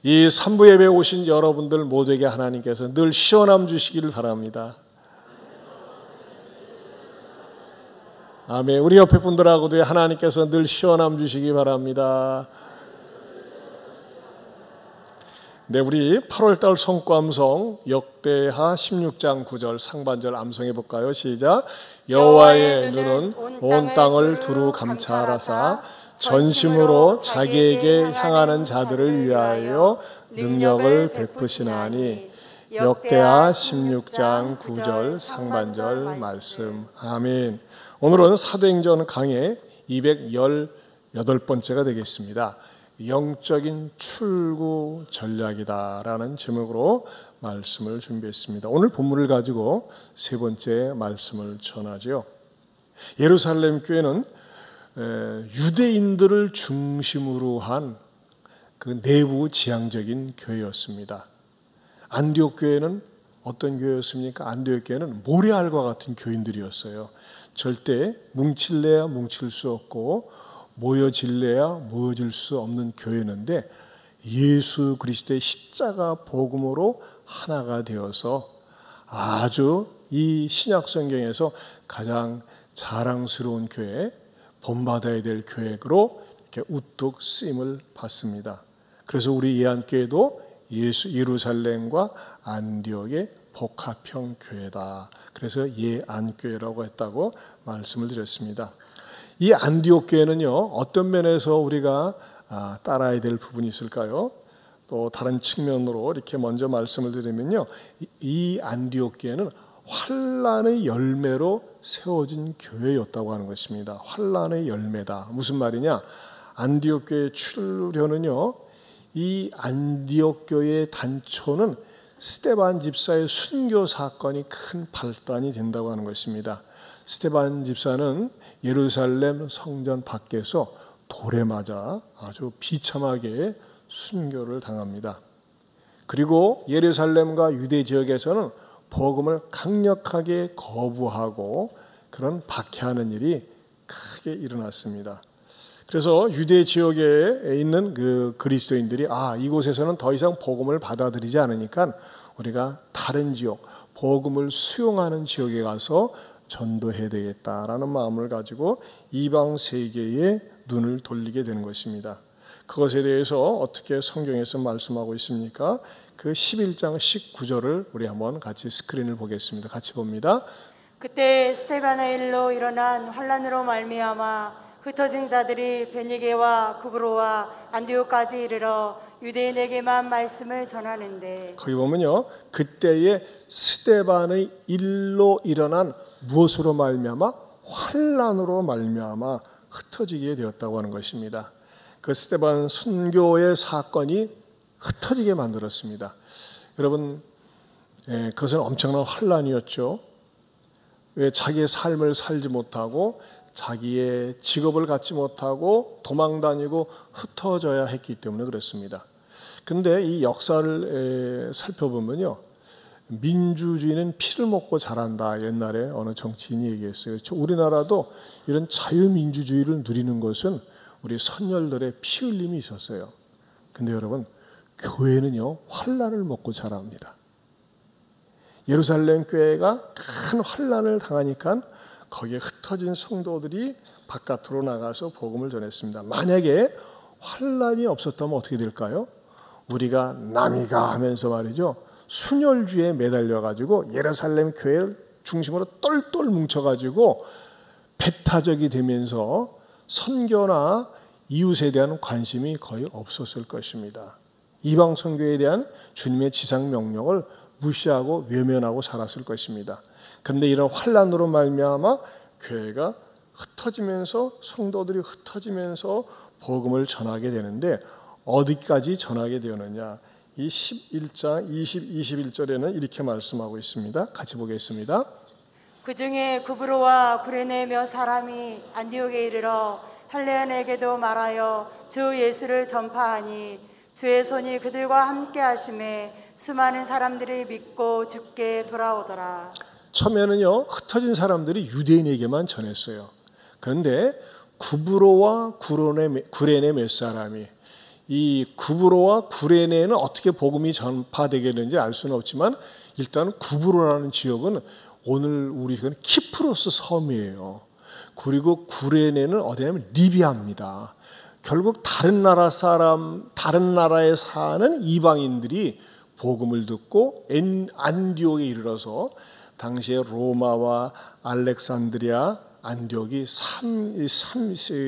이 3부 예배에 오신 여러분들 모두에게 하나님께서 늘 시원함 주시기를 바랍니다. 아멘. 우리 옆에 분들하고도 하나님께서 늘 시원함 주시기 바랍니다. 네, 우리 8월달 성구암송 역대하 16장 9절 상반절 암송해 볼까요? 시작. 여호와의 눈은 온 땅을 두루 감찰하사 전심으로 자기에게 향하는 자들을 위하여 능력을 베푸시나니. 역대하 16장 9절 상반절 말씀. 아멘. 오늘은 사도행전 강해 218번째가 되겠습니다. 영적인 출구 전략이다라는 제목으로 말씀을 준비했습니다. 오늘 본문을 가지고 세 번째 말씀을 전하죠. 예루살렘 교회는 유대인들을 중심으로 한 그 내부 지향적인 교회였습니다. 안디옥 교회는 어떤 교회였습니까? 안디옥 교회는 모래알과 같은 교인들이었어요. 절대 뭉칠래야 뭉칠 수 없고 모여질래야 모여질 수 없는 교회였는데 예수 그리스도의 십자가 복음으로 하나가 되어서 아주 이 신약 성경에서 가장 자랑스러운 교회, 본받아야 될 교회로 이렇게 우뚝 쓰임을 받습니다. 그래서 우리 예안교회도 예루살렘과 안디옥의 복합형 교회다. 그래서 예안교회라고 했다고 말씀을 드렸습니다. 이 안디옥 교회는요, 어떤 면에서 우리가 따라야 될 부분이 있을까요? 또 다른 측면으로 이렇게 먼저 말씀을 드리면요, 이 안디옥 교회는 환란의 열매로 세워진 교회였다고 하는 것입니다. 환란의 열매다. 무슨 말이냐? 안디옥 교회의 출현은요, 이 안디옥 교회의 단초는 스데반 집사의 순교 사건이 큰 발단이 된다고 하는 것입니다. 스데반 집사는 예루살렘 성전 밖에서 돌에 맞아 아주 비참하게 순교를 당합니다. 그리고 예루살렘과 유대 지역에서는 복음을 강력하게 거부하고 그런 박해하는 일이 크게 일어났습니다. 그래서 유대 지역에 있는 그 그리스도인들이 이곳에서는 더 이상 복음을 받아들이지 않으니까 우리가 다른 지역, 복음을 수용하는 지역에 가서 전도해야 되겠다라는 마음을 가지고 이방 세계에 눈을 돌리게 되는 것입니다. 그것에 대해서 어떻게 성경에서 말씀하고 있습니까? 그 11장 19절을 우리 한번 같이 스크린을 보겠습니다. 같이 봅니다. 그때 스데반의 일로 일어난 환란으로 말미암아 흩어진 자들이 베니게와 구브로와 안디옥까지 이르러 유대인에게만 말씀을 전하는데, 거기 보면요, 그때의 스데반의 일로 일어난 무엇으로 말미암아? 환란으로 말미암아 흩어지게 되었다고 하는 것입니다. 그 스데반 순교의 사건이 흩어지게 만들었습니다. 여러분, 그것은 엄청난 환란이었죠. 왜? 자기의 삶을 살지 못하고 자기의 직업을 갖지 못하고 도망다니고 흩어져야 했기 때문에 그렇습니다. 그런데 이 역사를 살펴보면요, 민주주의는 피를 먹고 자란다. 옛날에 어느 정치인이 얘기했어요. 우리나라도 이런 자유민주주의를 누리는 것은 우리 선열들의 피 흘림이 있었어요. 근데 여러분, 교회는요, 환란을 먹고 자랍니다. 예루살렘 교회가 큰 환란을 당하니까 거기에 흩어진 성도들이 바깥으로 나가서 복음을 전했습니다. 만약에 환란이 없었다면 어떻게 될까요? 우리가 남이가 하면서 말이죠, 순혈주의에 매달려가지고 예루살렘 교회를 중심으로 똘똘 뭉쳐가지고 배타적이 되면서 선교나 이웃에 대한 관심이 거의 없었을 것입니다. 이방 선교에 대한 주님의 지상 명령을 무시하고 외면하고 살았을 것입니다. 그런데 이런 환란으로 말미암아 교회가 흩어지면서 성도들이 흩어지면서 복음을 전하게 되는데 어디까지 전하게 되었느냐? 이 11장 21절에는 이렇게 말씀하고 있습니다. 같이 보겠습니다. 그 중에 구브로와 구레네 몇 사람이 안디옥에 이르러 할례안에게도 말하여 주 예수를 전파하니 주의 손이 그들과 함께 하심에 수많은 사람들이 믿고 주께 돌아오더라. 처음에는요, 흩어진 사람들이 유대인에게만 전했어요. 그런데 구브로와 구레네 몇 사람이 이 구브로와 구레네는 어떻게 복음이 전파되게 되는지 알 수는 없지만 일단 구브로라는 지역은 오늘 우리가 키프로스 섬이에요. 그리고 구레네는 어디냐면 리비아입니다. 결국 다른 나라에 사는 이방인들이 복음을 듣고 안디옥에 이르러서 당시에 로마와 알렉산드리아, 안디옥이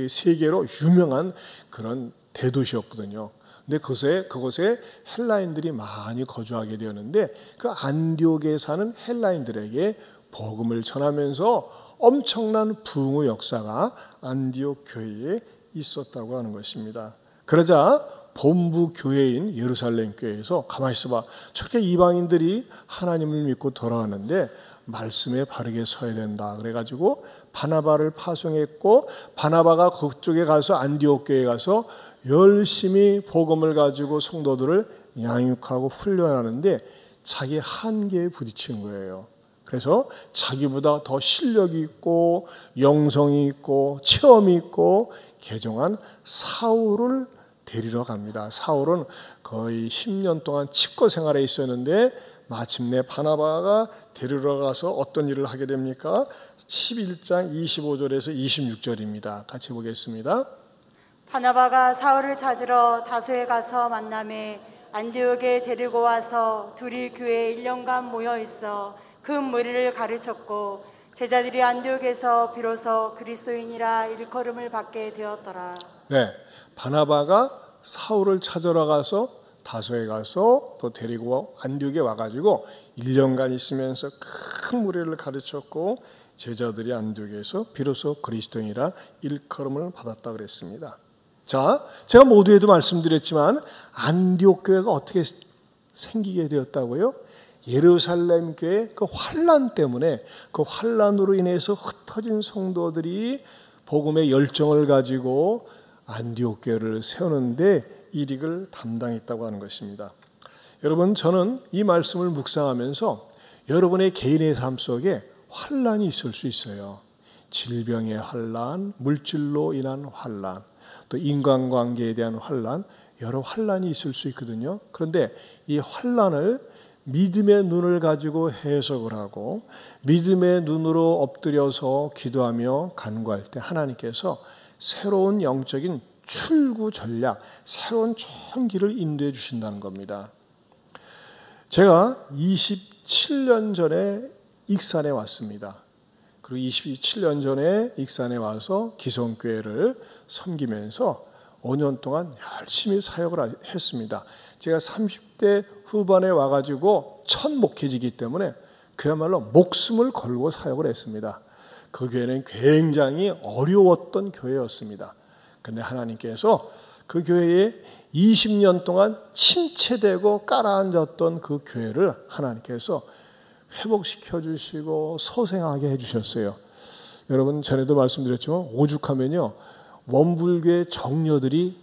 세계로 유명한 그런 대도시였거든요. 근데 그곳에 헬라인들이 많이 거주하게 되었는데 그 안디옥에 사는 헬라인들에게 복음을 전하면서 엄청난 부흥의 역사가 안디옥 교회에 있었다고 하는 것입니다. 그러자 본부 교회인 예루살렘 교회에서 가만히 있어봐. 저렇게 이방인들이 하나님을 믿고 돌아왔는데 말씀에 바르게 서야 된다. 그래가지고 바나바를 파송했고 바나바가 그쪽에 가서 안디옥 교회에 가서 열심히 복음을 가지고 성도들을 양육하고 훈련하는데 자기 한계에 부딪힌 거예요. 그래서 자기보다 더 실력이 있고 영성이 있고 체험이 있고 개종한 사울을 데리러 갑니다. 사울은 거의 10년 동안 칩거 생활에 있었는데 마침내 바나바가 데리러 가서 어떤 일을 하게 됩니까? 11장 25절에서 26절입니다. 같이 보겠습니다. 바나바가 사울을 찾으러 다소에 가서 만나매 안디옥에 데리고 와서 둘이 교회에 1년간 모여 있어 그 무리를 가르쳤고 제자들이 안디옥에서 비로소 그리스도인이라 일컬음을 받게 되었더라. 네, 바나바가 사울을 찾으러 가서 다소에 가서 또 데리고 안디옥에 와가지고 1년간 있으면서 큰 무리를 가르쳤고 제자들이 안디옥에서 비로소 그리스도인이라 일컬음을 받았다 그랬습니다. 자, 제가 모두에도 말씀드렸지만 안디옥 교회가 어떻게 생기게 되었다고요? 예루살렘 교회 그 환난 때문에 그 환난으로 인해서 흩어진 성도들이 복음의 열정을 가지고 안디옥 교회를 세우는데 일익을 담당했다고 하는 것입니다. 여러분, 저는 이 말씀을 묵상하면서 여러분의 개인의 삶 속에 환난이 있을 수 있어요. 질병의 환난, 물질로 인한 환난, 또 인간관계에 대한 환난, 여러 환난이 있을 수 있거든요. 그런데 이 환난을 믿음의 눈을 가지고 해석을 하고 믿음의 눈으로 엎드려서 기도하며 간구할 때 하나님께서 새로운 영적인 출구 전략, 새로운 좋은 길을 인도해 주신다는 겁니다. 제가 27년 전에 익산에 왔습니다. 그리고 27년 전에 익산에 와서 기성교회를 섬기면서 5년 동안 열심히 사역을 했습니다. 제가 30대 후반에 와가지고 첫 목회지기 때문에 그야말로 목숨을 걸고 사역을 했습니다. 그 교회는 굉장히 어려웠던 교회였습니다. 그런데 하나님께서 그 교회에 20년 동안 침체되고 깔아앉았던 그 교회를 하나님께서 회복시켜 주시고 소생하게 해주셨어요. 여러분, 전에도 말씀드렸지만 오죽하면요, 원불교의 정녀들이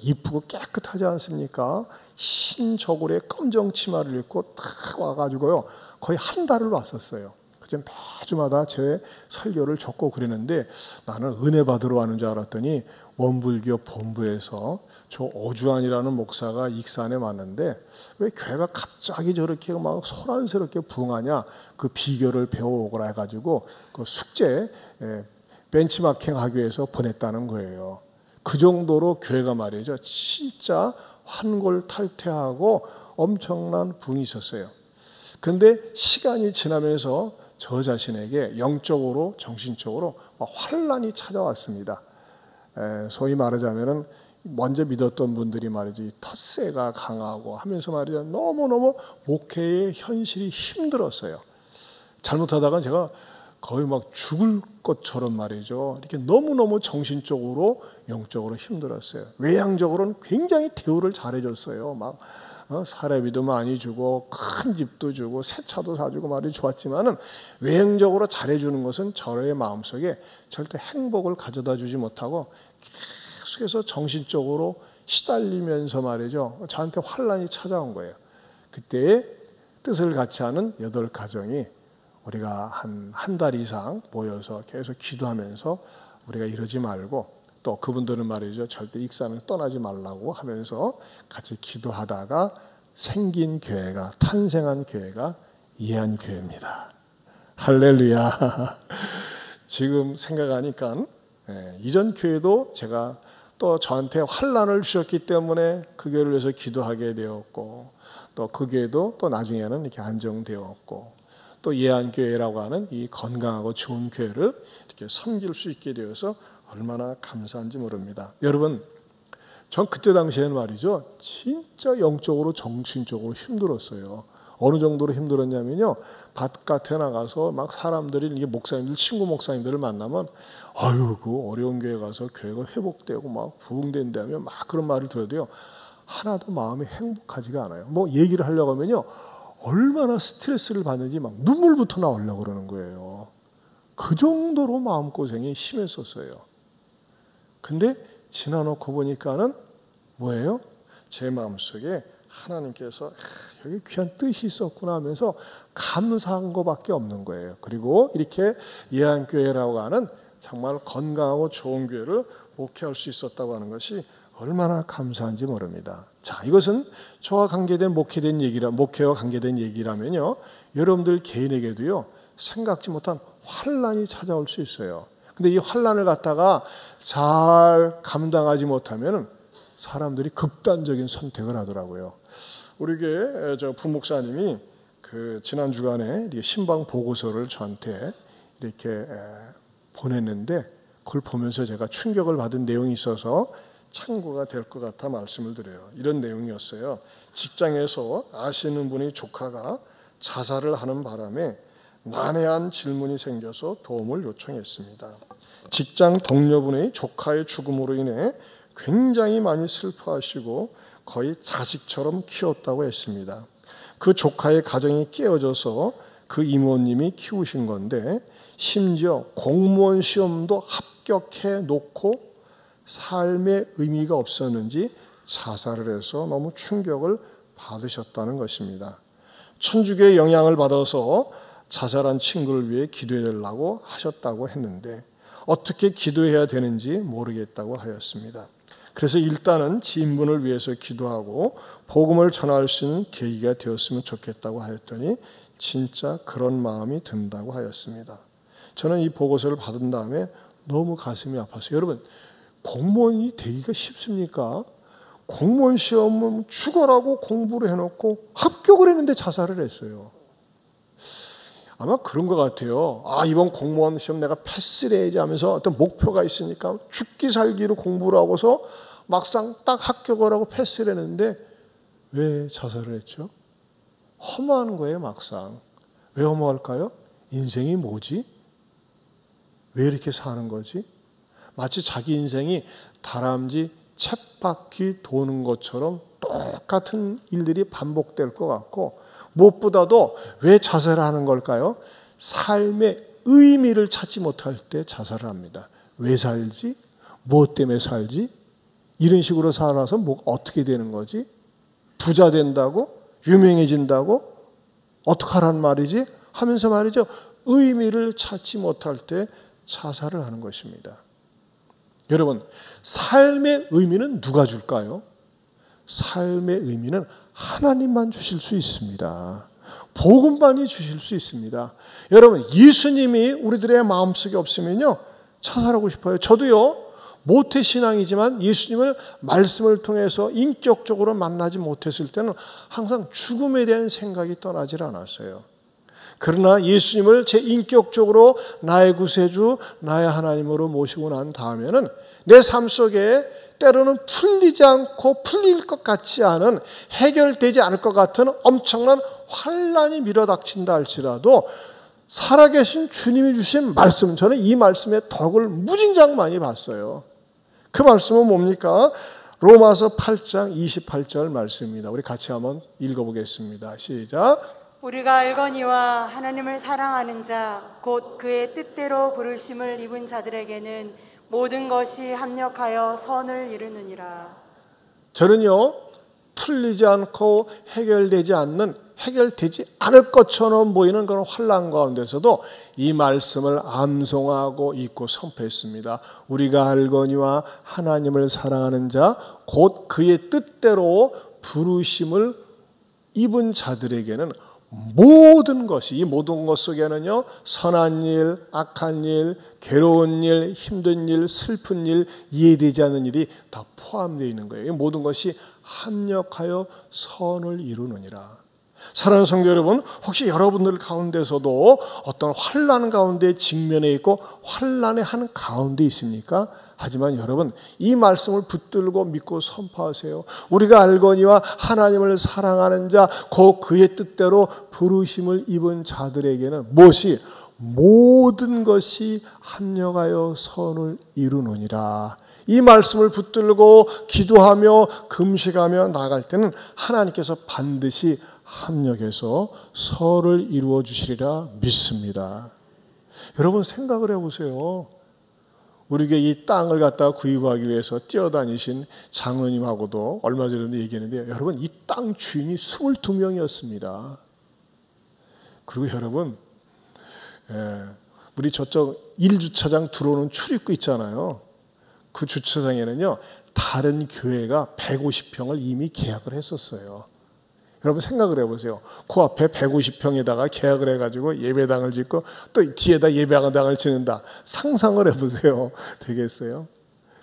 이쁘고 깨끗하지 않습니까? 흰 저고리에 검정 치마를 입고 탁 와가지고요, 거의 한 달을 왔었어요. 그래서 매주마다 제 설교를 적고 그랬는데 나는 은혜 받으러 왔는 줄 알았더니 원불교 본부에서 저 오주환이라는 목사가 익산에 왔는데 왜 교회가 갑자기 저렇게 막 소란스럽게 부흥하냐, 그 비결을 배워오거라 해가지고 그 숙제 벤치마킹 하기 위해서 보냈다는 거예요. 그 정도로 교회가 말이죠, 진짜 환골탈태하고 엄청난 부흥이 있었어요. 그런데 시간이 지나면서 저 자신에게 영적으로 정신적으로 환란이 찾아왔습니다. 소위 말하자면은 먼저 믿었던 분들이 말이죠, 텃세가 강하고 하면서 말이죠, 너무너무 목회의 현실이 힘들었어요. 잘못하다가 제가 거의 막 죽을 것처럼 말이죠, 이렇게 너무너무 정신적으로 영적으로 힘들었어요. 외향적으로는 굉장히 대우를 잘해줬어요. 막 사례비도 많이 주고 큰 집도 주고 새 차도 사주고 말이 좋았지만은 외향적으로 잘해주는 것은 저의 마음속에 절대 행복을 가져다 주지 못하고 계속해서 정신적으로 시달리면서 말이죠, 저한테 환란이 찾아온 거예요. 그때 뜻을 같이 하는 8가정이 우리가 한 달 이상 모여서 계속 기도하면서 우리가 이러지 말고 또 그분들은 말이죠, 절대 익산을 떠나지 말라고 하면서 같이 기도하다가 생긴 교회가, 탄생한 교회가 예안교회입니다. 할렐루야. 지금 생각하니까 이전 교회도 제가 또 저한테 환난을 주셨기 때문에 그 교회를 위해서 기도하게 되었고, 또 그 교회도 또 나중에는 이렇게 안정되었고, 또 예안교회라고 하는 이 건강하고 좋은 교회를 이렇게 섬길 수 있게 되어서 얼마나 감사한지 모릅니다. 여러분, 전 그때 당시에는 말이죠, 진짜 영적으로 정신적으로 힘들었어요. 어느 정도로 힘들었냐면요, 바깥에 나가서 막 사람들이, 이게 목사님들, 친구 목사님들을 만나면 아유, 그 어려운 교회 가서 교회가 회복되고 막 부흥된다며 막 그런 말을 들어도요, 하나도 마음이 행복하지가 않아요. 뭐 얘기를 하려고 하면요, 얼마나 스트레스를 받는지 막 눈물부터 나오려고 그러는 거예요. 그 정도로 마음고생이 심했었어요. 근데 지나놓고 보니까는 뭐예요? 제 마음속에 하나님께서 여기 귀한 뜻이 있었구나 하면서 감사한 것밖에 없는 거예요. 그리고 이렇게 예안교회라고 하는 정말 건강하고 좋은 교회를 목회할 수 있었다고 하는 것이 얼마나 감사한지 모릅니다. 자, 이것은 저와 관계된 목회와 관계된 얘기라면요, 여러분들 개인에게도요, 생각지 못한 환난이 찾아올 수 있어요. 근데 이 환난을 갖다가 잘 감당하지 못하면 사람들이 극단적인 선택을 하더라고요. 우리 교회 저 부목사님이 그 지난 주간에 신방 보고서를 저한테 이렇게 보냈는데, 그걸 보면서 제가 충격을 받은 내용이 있어서 참고가 될 것 같아 말씀을 드려요. 이런 내용이었어요. 직장에서 아시는 분의 조카가 자살을 하는 바람에 난해한 질문이 생겨서 도움을 요청했습니다. 직장 동료분의 조카의 죽음으로 인해 굉장히 많이 슬퍼하시고 거의 자식처럼 키웠다고 했습니다. 그 조카의 가정이 깨어져서 그 이모님이 키우신 건데, 심지어 공무원 시험도 합격해 놓고 삶의 의미가 없었는지 자살을 해서 너무 충격을 받으셨다는 것입니다. 천주교의 영향을 받아서 자살한 친구를 위해 기도해달라고 하셨다고 했는데 어떻게 기도해야 되는지 모르겠다고 하였습니다. 그래서 일단은 지인분을 위해서 기도하고 복음을 전할 수 있는 계기가 되었으면 좋겠다고 하였더니 진짜 그런 마음이 든다고 하였습니다. 저는 이 보고서를 받은 다음에 너무 가슴이 아팠어요. 여러분, 공무원이 되기가 쉽습니까? 공무원 시험은 죽어라고 공부를 해놓고 합격을 했는데 자살을 했어요. 아마 그런 것 같아요. 이번 공무원 시험 내가 패스를 해야지 하면서 어떤 목표가 있으니까 죽기 살기로 공부를 하고서 막상 딱 합격을 하고 패스를 했는데 왜 자살을 했죠? 허무한 거예요, 막상. 왜 허무할까요? 인생이 뭐지? 왜 이렇게 사는 거지? 마치 자기 인생이 다람쥐 쳇바퀴 도는 것처럼 똑같은 일들이 반복될 것 같고, 무엇보다도 왜 자살을 하는 걸까요? 삶의 의미를 찾지 못할 때 자살을 합니다. 왜 살지? 무엇 때문에 살지? 이런 식으로 살아서 뭐 어떻게 되는 거지? 부자 된다고? 유명해진다고? 어떡하란 말이지? 하면서 말이죠, 의미를 찾지 못할 때 자살을 하는 것입니다. 여러분, 삶의 의미는 누가 줄까요? 삶의 의미는 하나님만 주실 수 있습니다. 복음만이 주실 수 있습니다. 여러분, 예수님이 우리들의 마음속에 없으면요, 자살하고 싶어요. 저도요, 모태신앙이지만 예수님을 말씀을 통해서 인격적으로 만나지 못했을 때는 항상 죽음에 대한 생각이 떠나질 않았어요. 그러나 예수님을 제 인격적으로 나의 구세주, 나의 하나님으로 모시고 난 다음에는 내 삶 속에 때로는 풀리지 않고 풀릴 것 같지 않은, 해결되지 않을 것 같은 엄청난 환난이 밀어닥친다 할지라도 살아계신 주님이 주신 말씀, 저는 이 말씀의 덕을 무진장 많이 봤어요. 그 말씀은 뭡니까? 로마서 8장 28절 말씀입니다. 우리 같이 한번 읽어보겠습니다. 시작. 우리가 알거니와 하나님을 사랑하는 자, 곧 그의 뜻대로 부르심을 입은 자들에게는 모든 것이 합력하여 선을 이루느니라. 저는요, 풀리지 않고 해결되지 않을 것처럼 보이는 그런 환난 가운데서도 이 말씀을 암송하고 읽고 선포했습니다. 우리가 알거니와 하나님을 사랑하는 자 곧 그의 뜻대로 부르심을 입은 자들에게는 모든 것이, 이 모든 것 속에는요, 선한 일, 악한 일, 괴로운 일, 힘든 일, 슬픈 일, 이해되지 않는 일이 다 포함되어 있는 거예요. 이 모든 것이 합력하여 선을 이루느니라. 사랑하는 성도 여러분, 혹시 여러분들 가운데서도 어떤 환난 가운데 직면해 있고 환난의 한 가운데 있습니까? 하지만 여러분, 이 말씀을 붙들고 믿고 선포하세요. 우리가 알거니와 하나님을 사랑하는 자 곧 그의 뜻대로 부르심을 입은 자들에게는 무엇이? 모든 것이 합력하여 선을 이루느니라. 이 말씀을 붙들고 기도하며 금식하며 나갈 때는 하나님께서 반드시 합력해서 선을 이루어 주시리라 믿습니다. 여러분 생각을 해보세요. 우리에게 이 땅을 갖다가 구입하기 위해서 뛰어다니신 장로님하고도 얼마 전에 얘기했는데, 여러분 이 땅 주인이 22명이었습니다. 그리고 여러분, 우리 저쪽 1주차장 들어오는 출입구 있잖아요. 그 주차장에는요, 다른 교회가 150평을 이미 계약을 했었어요. 여러분 생각을 해보세요. 그 앞에 150평에다가 계약을 해가지고 예배당을 짓고 또 뒤에다 예배당을 짓는다. 상상을 해보세요. 되겠어요?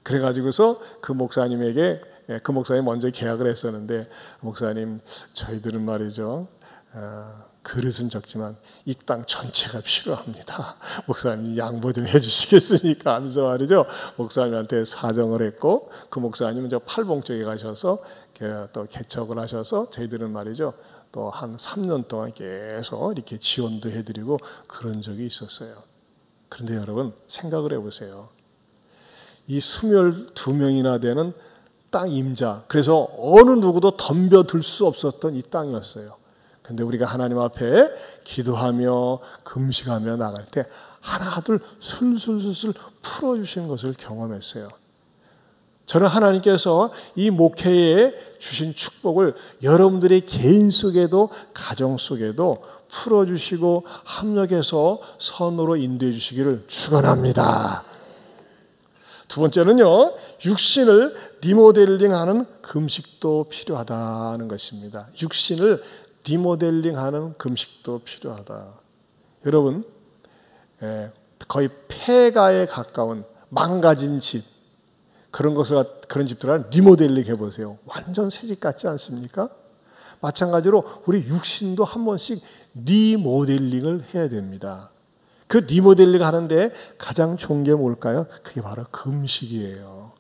그래가지고서 그 목사님에게, 그 목사님 먼저 계약을 했었는데, 목사님 저희들은 말이죠, 그릇은 적지만 이 땅 전체가 필요합니다. 목사님 양보 좀 해주시겠습니까? 하면서 말이죠, 목사님한테 사정을 했고, 그 목사님은 저 팔봉 쪽에 가셔서 또 개척을 하셔서 저희들은 말이죠, 또 한 3년 동안 계속 이렇게 지원도 해드리고 그런 적이 있었어요. 그런데 여러분 생각을 해보세요. 이 22명이나 되는 땅 임자, 그래서 어느 누구도 덤벼들 수 없었던 이 땅이었어요. 그런데 우리가 하나님 앞에 기도하며 금식하며 나갈 때 하나둘 술술술술 풀어주시는 것을 경험했어요. 저는 하나님께서 이 목회에 주신 축복을 여러분들의 개인 속에도 가정 속에도 풀어주시고 합력해서 선으로 인도해 주시기를 축원합니다. 두 번째는요, 육신을 리모델링하는 금식도 필요하다는 것입니다. 육신을 리모델링하는 금식도 필요하다. 여러분, 거의 폐가에 가까운 망가진 집, 그런 집들을 리모델링 해보세요. 완전 새집 같지 않습니까? 마찬가지로 우리 육신도 한 번씩 리모델링을 해야 됩니다. 그 리모델링 하는데 가장 좋은 게 뭘까요? 그게 바로 금식이에요.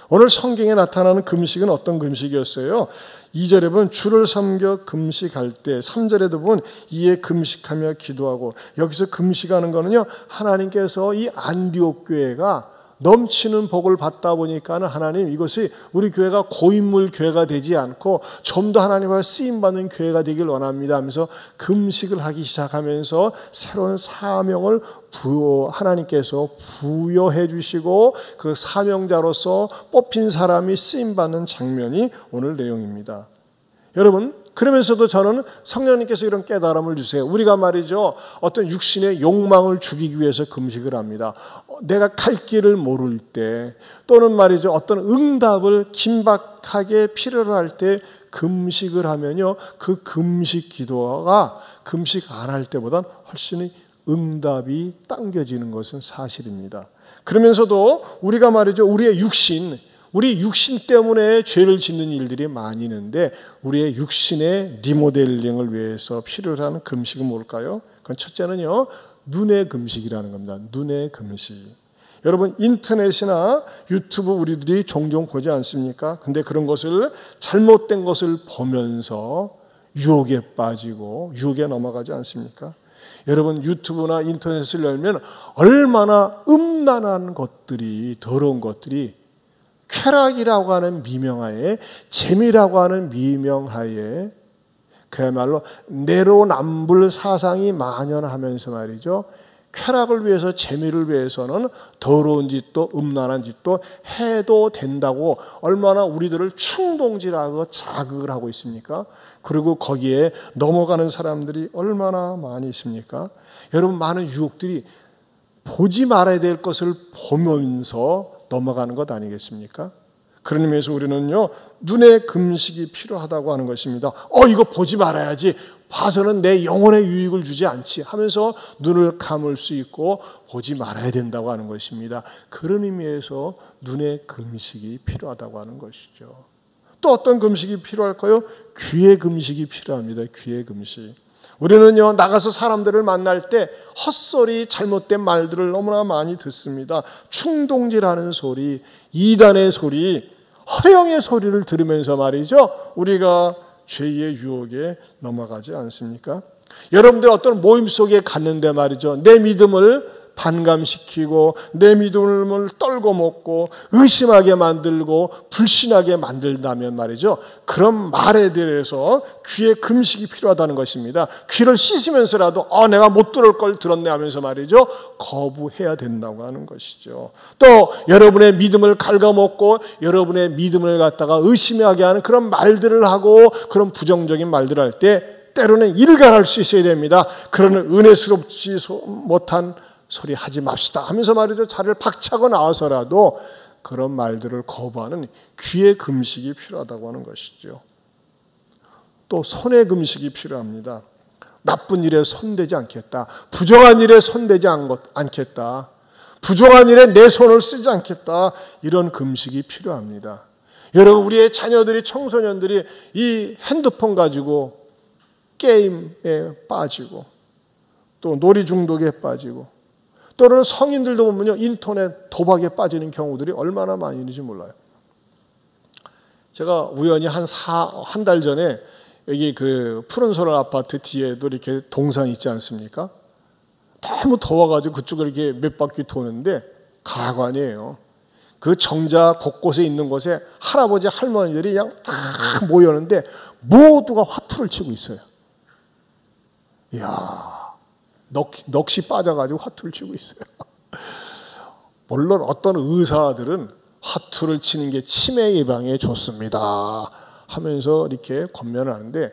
오늘 성경에 나타나는 금식은 어떤 금식이었어요? 2절에 보면 주를 섬겨 금식할 때, 3절에도 보면 이에 금식하며 기도하고, 여기서 금식하는 거는요, 하나님께서 이 안디옥 교회가 넘치는 복을 받다 보니까는 하나님 이것이 우리 교회가 고인물 교회가 되지 않고 좀 더 하나님과 쓰임받는 교회가 되길 원합니다 하면서 금식을 하기 시작하면서 새로운 사명을 하나님께서 부여해 주시고 그 사명자로서 뽑힌 사람이 쓰임받는 장면이 오늘 내용입니다. 여러분, 그러면서도 저는 성령님께서 이런 깨달음을 주세요. 우리가 말이죠, 어떤 육신의 욕망을 죽이기 위해서 금식을 합니다. 내가 갈 길을 모를 때, 또는 말이죠, 어떤 응답을 긴박하게 필요로 할 때 금식을 하면요, 그 금식 기도가 금식 안 할 때보단 훨씬 응답이 당겨지는 것은 사실입니다. 그러면서도 우리가 말이죠, 우리 육신 때문에 죄를 짓는 일들이 많이 있는데, 우리의 육신의 리모델링을 위해서 필요로 하는 금식은 뭘까요? 그건 첫째는요, 눈의 금식이라는 겁니다. 눈의 금식. 여러분, 인터넷이나 유튜브 우리들이 종종 보지 않습니까? 근데 그런 것을, 잘못된 것을 보면서 유혹에 빠지고 유혹에 넘어가지 않습니까? 여러분, 유튜브나 인터넷을 열면 얼마나 음란한 것들이, 더러운 것들이 쾌락이라고 하는 미명하에, 재미라고 하는 미명하에 그야말로 내로남불 사상이 만연하면서 말이죠, 쾌락을 위해서, 재미를 위해서는 더러운 짓도 음란한 짓도 해도 된다고 얼마나 우리들을 충동질하고 자극을 하고 있습니까? 그리고 거기에 넘어가는 사람들이 얼마나 많이 있습니까? 여러분, 많은 유혹들이 보지 말아야 될 것을 보면서 넘어가는 것 아니겠습니까? 그런 의미에서 우리는요, 눈의 금식이 필요하다고 하는 것입니다. 이거 보지 말아야지. 봐서는 내 영혼에 유익을 주지 않지 하면서 눈을 감을 수 있고 보지 말아야 된다고 하는 것입니다. 그런 의미에서 눈의 금식이 필요하다고 하는 것이죠. 또 어떤 금식이 필요할까요? 귀의 금식이 필요합니다. 귀의 금식. 우리는요, 나가서 사람들을 만날 때 헛소리, 잘못된 말들을 너무나 많이 듣습니다. 충동질하는 소리, 이단의 소리, 허영의 소리를 들으면서 말이죠, 우리가 죄의 유혹에 넘어가지 않습니까? 여러분들 어떤 모임 속에 갔는데 말이죠, 내 믿음을 반감시키고 내 믿음을 떨고 먹고 의심하게 만들고 불신하게 만들다면 말이죠, 그런 말에 대해서 귀의 금식이 필요하다는 것입니다. 귀를 씻으면서라도 내가 못 들을 걸 들었네 하면서 말이죠, 거부해야 된다고 하는 것이죠. 또 여러분의 믿음을 갉아먹고 여러분의 믿음을 갖다가 의심하게 하는 그런 말들을 하고 그런 부정적인 말들을 할 때 때로는 일갈할 수 있어야 됩니다. 그런 은혜스럽지 못한 소리 하지 맙시다 하면서 말이죠, 자리를 박차고 나와서라도 그런 말들을 거부하는 귀의 금식이 필요하다고 하는 것이죠. 또 손의 금식이 필요합니다. 나쁜 일에 손대지 않겠다. 부정한 일에 손대지 않겠다. 부정한 일에 내 손을 쓰지 않겠다. 이런 금식이 필요합니다. 여러분, 우리의 자녀들이, 청소년들이 이 핸드폰 가지고 게임에 빠지고 또 놀이 중독에 빠지고 또는 성인들도 보면요, 인터넷 도박에 빠지는 경우들이 얼마나 많이 있는지 몰라요. 제가 우연히 한 달 전에 여기 그 푸른소라 아파트 뒤에도 이렇게 동산 있지 않습니까? 너무 더워가지고 그쪽을 이렇게 몇 바퀴 도는데 가관이에요. 그 정자 곳곳에 있는 곳에 할아버지 할머니들이 그냥 다 모였는데 모두가 화투를 치고 있어요. 이야. 넋이 빠져가지고 화투를 치고 있어요. 물론 어떤 의사들은 화투를 치는 게 치매 예방에 좋습니다 하면서 이렇게 권면을 하는데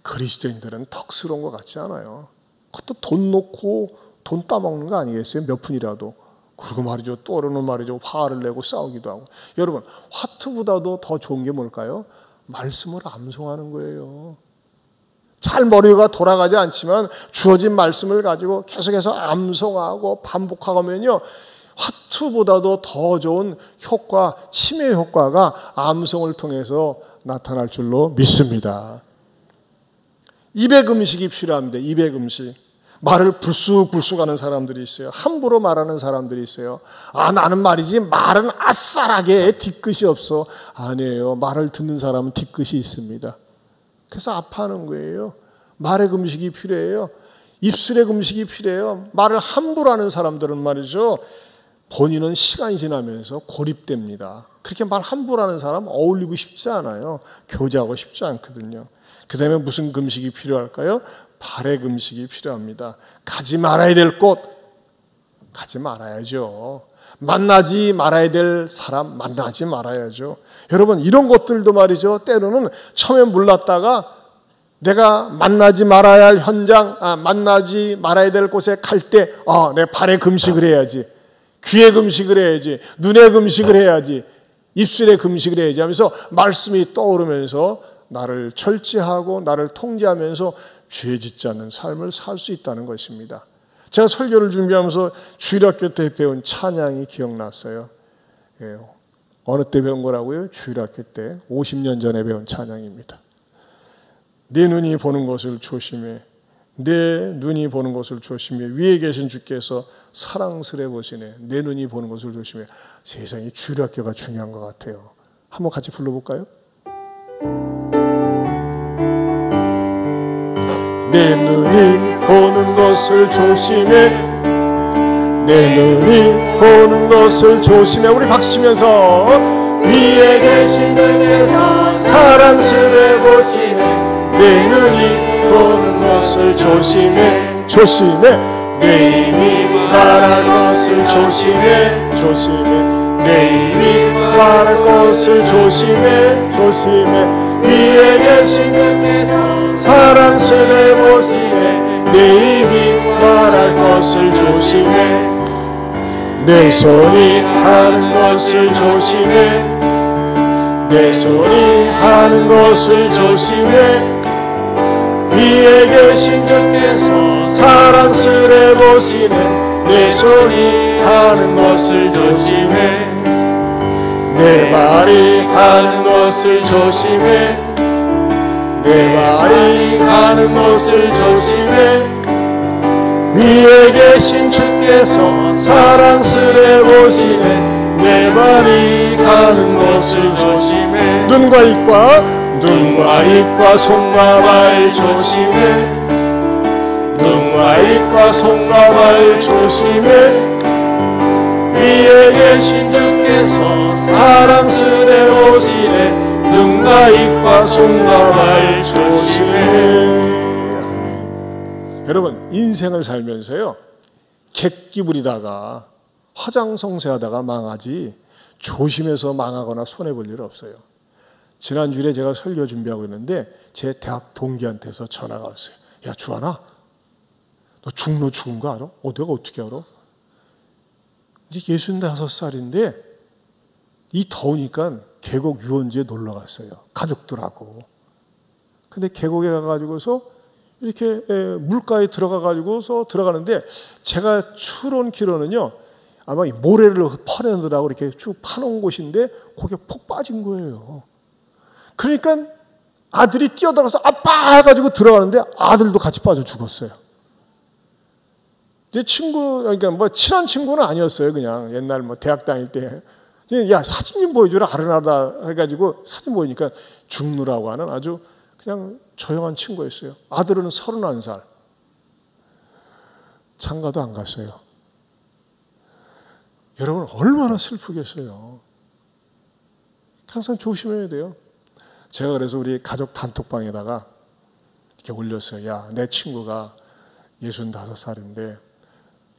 그리스도인들은 턱스러운 것 같지 않아요. 그것도 돈 놓고 돈 따먹는 거 아니겠어요? 몇 푼이라도. 그리고 말이죠, 또는 말이죠, 화를 내고 싸우기도 하고. 여러분, 화투보다도 더 좋은 게 뭘까요? 말씀을 암송하는 거예요. 잘 머리가 돌아가지 않지만 주어진 말씀을 가지고 계속해서 암송하고 반복하면요, 화투보다도 더 좋은 효과, 치매 효과가 암송을 통해서 나타날 줄로 믿습니다. 입의 금식이 필요합니다. 입의 금식. 말을 불쑥불쑥 하는 사람들이 있어요. 함부로 말하는 사람들이 있어요. 나는 말이지 말은 아싸라게 뒤끝이 없어. 아니에요. 말을 듣는 사람은 뒤끝이 있습니다. 그래서 아파하는 거예요. 말의 금식이 필요해요. 입술의 금식이 필요해요. 말을 함부로 하는 사람들은 말이죠, 본인은 시간이 지나면서 고립됩니다. 그렇게 말 함부로 하는 사람 어울리고 싶지 않아요. 교제하고 싶지 않거든요. 그 다음에 무슨 금식이 필요할까요? 발의 금식이 필요합니다. 가지 말아야 될 곳 가지 말아야죠. 만나지 말아야 될 사람 만나지 말아야죠. 여러분, 이런 것들도 말이죠, 때로는 처음에 몰랐다가 내가 만나지 말아야 할 현장, 만나지 말아야 될 곳에 갈 때 내 발의 금식을 해야지, 귀의 금식을 해야지, 눈의 금식을 해야지, 입술의 금식을 해야지 하면서 말씀이 떠오르면서 나를 절제하고 나를 통제하면서 죄 짓지 않는 삶을 살 수 있다는 것입니다. 제가 설교를 준비하면서 주일학교 때 배운 찬양이 기억났어요. 어느 때 배운 거라고요? 주일학교 때 50년 전에 배운 찬양입니다. 내 눈이 보는 것을 조심해. 내 눈이 보는 것을 조심해. 위에 계신 주께서 사랑스레 보시네. 내 눈이 보는 것을 조심해. 세상에 주일학교가 중요한 것 같아요. 한번 같이 불러볼까요? 내 눈이 보는 것을 조심해. 내 눈이 보는 것을 조심해. 우리 박수치면서 위에 계신 주께서 사랑스레 보시네. 내 눈이 보는 것을 조심해. 조심해. 내 입이 말할 것을 조심해. 조심해. 내 입이 말할 것을 조심해. 조심해. 위에 계신 주께서 사랑스레 보시네. 내 입이 말할 것을 조심해. 내 손이 하는 것을 조심해. 내 손이 하는 것을 조심해. 위에 계신 주께서 사랑스레 보시네. 내 손이 하는 것을 조심해. 내 말이 하는 것을 조심해. 내 말이 하는 것을 조심해. 위에 계신 주께서 사랑스레 보시네. 내 말이 가는 것을 조심해. 눈과 입과 손과 발 조심해. 눈과 입과 손과 발 조심해. 위에 계신 주께서 사랑스레 보시네. 눈과 입과 손과 발 조심해. 여러분, 인생을 살면서요, 객기 부리다가 화장성세하다가 망하지 조심해서 망하거나 손해볼 일 없어요. 지난주에 제가 설교 준비하고 있는데 제 대학 동기한테서 전화가 왔어요. 야, 주하나, 너 중로 죽은 거 알아? 내가 어떻게 알아? 이제 65살인데 이 더우니까 계곡 유원지에 놀러 갔어요. 가족들하고. 근데 계곡에 가가지고서 이렇게 물가에 들어가가지고서 들어가는데 제가 추론 기로는요, 아마 이 모래를 퍼내느라고 이렇게 쭉 파놓은 곳인데 거기에 폭 빠진 거예요. 그러니까 아들이 뛰어들어서 아빠 해가지고 들어가는데 아들도 같이 빠져 죽었어요. 내 친구, 그러니까 뭐 친한 친구는 아니었어요. 그냥 옛날 뭐 대학 다닐 때. 야, 사진 좀 보여주라, 아른하다 해가지고 사진 보이니까 죽누라고 하는 아주 그냥 조용한 친구였어요. 아들은 31살. 장가도 안 갔어요. 여러분, 얼마나 슬프겠어요. 항상 조심해야 돼요. 제가 그래서 우리 가족 단톡방에다가 이렇게 올렸어요. 야, 내 친구가 65살인데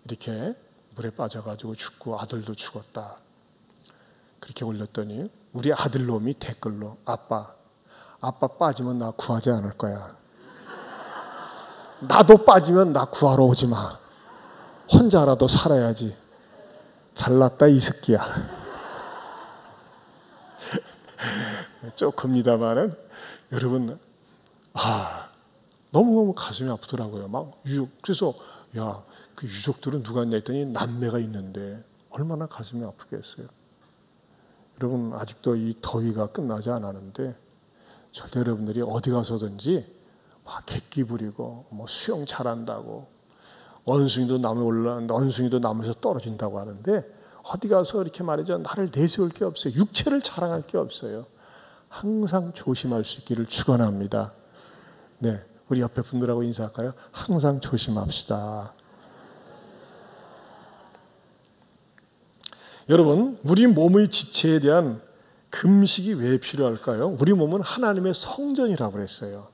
이렇게 물에 빠져가지고 죽고 아들도 죽었다. 그렇게 올렸더니 우리 아들놈이 댓글로 아빠 빠지면 나 구하지 않을 거야. 나도 빠지면 나 구하러 오지 마. 혼자라도 살아야지. 잘났다 이 새끼야. 조금이다마는 여러분, 너무너무 가슴이 아프더라고요. 막 그래서 야, 그 유족들은 누가 있냐 했더니 남매가 있는데 얼마나 가슴이 아프겠어요. 여러분, 아직도 이 더위가 끝나지 않았는데 절대 여러분들이 어디 가서든지 막 객기 부리고 뭐 수영 잘한다고 원숭이도 나무에서 떨어진다고 하는데 어디 가서 이렇게 말이죠, 나를 내세울 게 없어요. 육체를 자랑할 게 없어요. 항상 조심할 수 있기를 축원합니다. 네, 우리 옆에 분들하고 인사할까요? 항상 조심합시다. 여러분, 우리 몸의 지체에 대한 금식이 왜 필요할까요? 우리 몸은 하나님의 성전이라고 그랬어요.